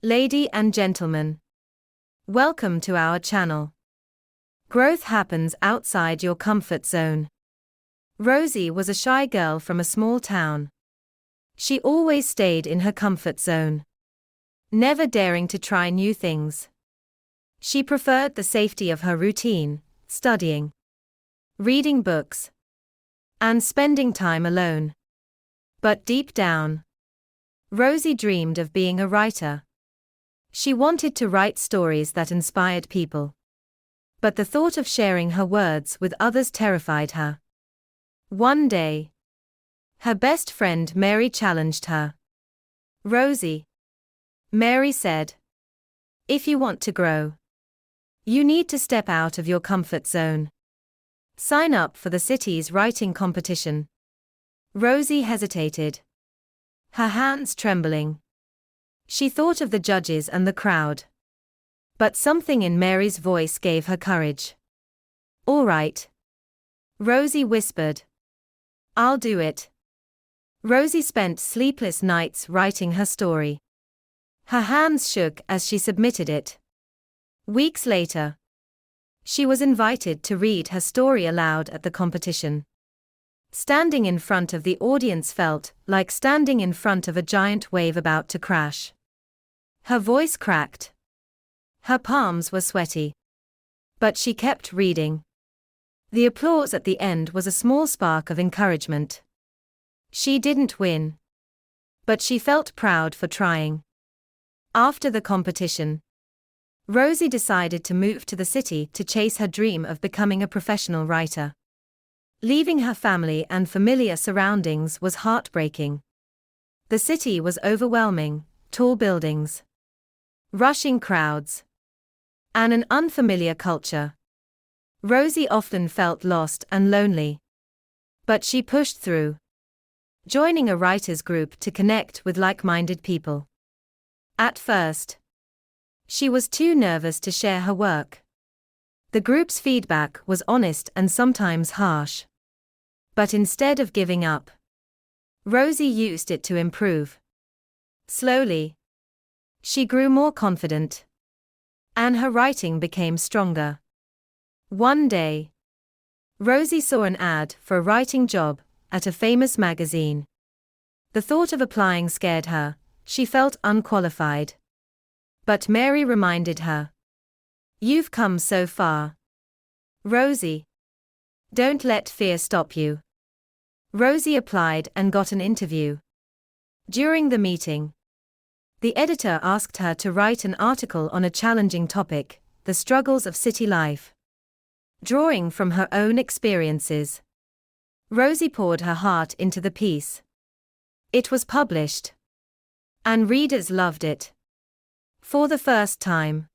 Lady and gentlemen, welcome to our channel. Growth happens outside your comfort zone. Rosie was a shy girl from a small town. She always stayed in her comfort zone, never daring to try new things. She preferred the safety of her routine, studying, reading books, and spending time alone. But deep down, Rosie dreamed of being a writer. She wanted to write stories that inspired people. But the thought of sharing her words with others terrified her. One day, her best friend Mary challenged her. "Rosie," Mary said, "if you want to grow, you need to step out of your comfort zone. Sign up for the city's writing competition." Rosie hesitated, her hands trembling. She thought of the judges and the crowd. But something in Mary's voice gave her courage. "All right," Rosie whispered. "I'll do it." Rosie spent sleepless nights writing her story. Her hands shook as she submitted it. Weeks later, she was invited to read her story aloud at the competition. Standing in front of the audience felt like standing in front of a giant wave about to crash. Her voice cracked. Her palms were sweaty. But she kept reading. The applause at the end was a small spark of encouragement. She didn't win, but she felt proud for trying. After the competition, Rosie decided to move to the city to chase her dream of becoming a professional writer. Leaving her family and familiar surroundings was heartbreaking. The city was overwhelming, tall buildings, rushing crowds, and an unfamiliar culture. Rosie often felt lost and lonely. But she pushed through, joining a writers' group to connect with like-minded people. At first, she was too nervous to share her work. The group's feedback was honest and sometimes harsh. But instead of giving up, Rosie used it to improve. Slowly, she grew more confident, and her writing became stronger. One day, Rosie saw an ad for a writing job at a famous magazine. The thought of applying scared her. She felt unqualified. But Mary reminded her, "You've come so far, Rosie. Don't let fear stop you." Rosie applied and got an interview. During the meeting, the editor asked her to write an article on a challenging topic, the struggles of city life. Drawing from her own experiences, Rosie poured her heart into the piece. It was published, and readers loved it. For the first time,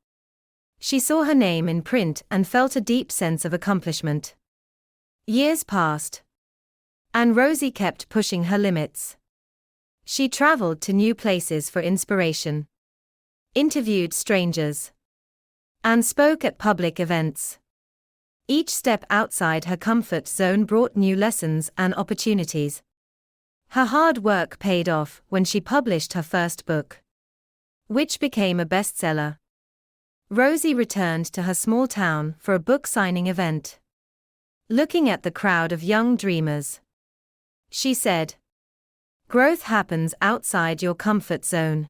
she saw her name in print and felt a deep sense of accomplishment. Years passed, and Rosie kept pushing her limits. She traveled to new places for inspiration, interviewed strangers, and spoke at public events. Each step outside her comfort zone brought new lessons and opportunities. Her hard work paid off when she published her first book, which became a bestseller. Rosie returned to her small town for a book signing event. Looking at the crowd of young dreamers, she said, "Growth happens outside your comfort zone.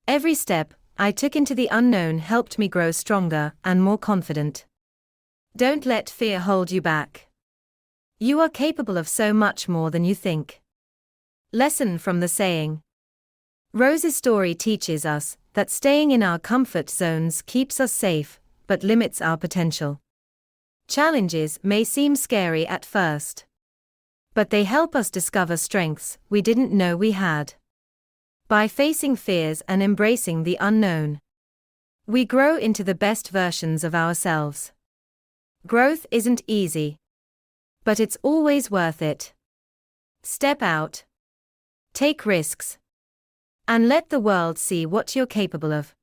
Every step I took into the unknown helped me grow stronger and more confident. Don't let fear hold you back. You are capable of so much more than you think." Lesson from the saying. Rosie's story teaches us that staying in our comfort zones keeps us safe, but limits our potential. Challenges may seem scary at first, but they help us discover strengths we didn't know we had. By facing fears and embracing the unknown, we grow into the best versions of ourselves. Growth isn't easy, but it's always worth it. Step out, take risks, and let the world see what you're capable of.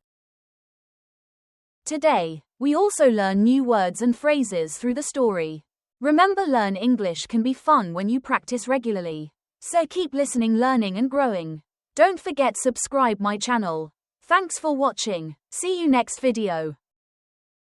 Today, we also learn new words and phrases through the story. Remember, learn English can be fun when you practice regularly. So keep listening, learning and growing. Don't forget subscribe my channel. Thanks for watching. See you next video.